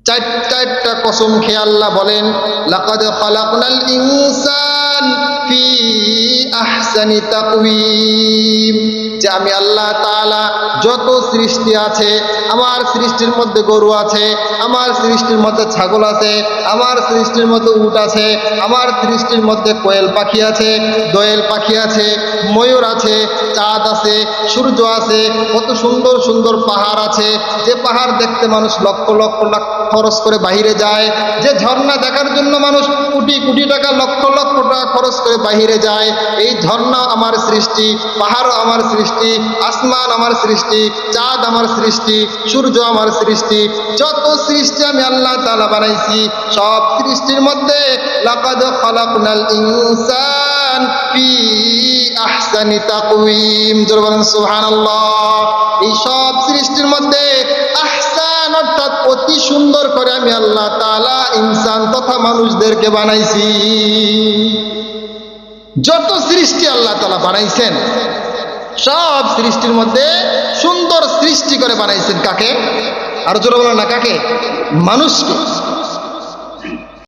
চারটা কসম খেয়ে আল্লাহ বলেন, লাকাদ খালাকনাল ইনসান ফি আহসানি তাকওয়িম, যে আমি আল্লাহ তাআলা যত সৃষ্টি আছে, আমার সৃষ্টির মধ্যে গরু আছে, আমার সৃষ্টির মধ্যে ছাগল আছে, আমার সৃষ্টির মধ্যে উট আছে, আমার সৃষ্টির মধ্যে কোয়েল পাখি আছে, দোয়েল পাখি আছে, ময়ূর আছে, চাঁদ আছে, সূর্য আছে, কত সুন্দর সুন্দর পাহাড় আছে, যে পাহাড় দেখতে মানুষ লক্ষ লক্ষ লাখ খরচ করে বাহিরে যায়, যে ঝর্ণা দেখার জন্য মানুষ কোটি কোটি টাকা লক্ষ লক্ষ টাকা খরচ করে বাহিরে যায়। এই ঝর্ণা আমার সৃষ্টি, পাহাড় আমার সৃষ্টি, আসমান আমার সৃষ্টি, চাঁদ আমার সৃষ্টি, সূর্য আমার সৃষ্টি, যত সৃষ্টি আমি আল্লাহ তাআলা বানাইছি, সব সৃষ্টির মধ্যে লাকাদ খালাকনাল ইনসান ফি আহসানি তাকওয়িম, জোরে বলেন সুবহানাল্লাহ। এই সব সৃষ্টির মধ্যে আহসান অর্থাৎ অতি সুন্দর করে আমি আল্লাহ তাআলা ইনসান তথা মানুষদেরকে বানাইছি। যত সৃষ্টি আল্লাহ তাআলা বানাইছেন, সব সৃষ্টির মধ্যে সুন্দর সৃষ্টি করে বানাইছেন কাকে? আর জোরে বলেন না কাকে? মানুষকে।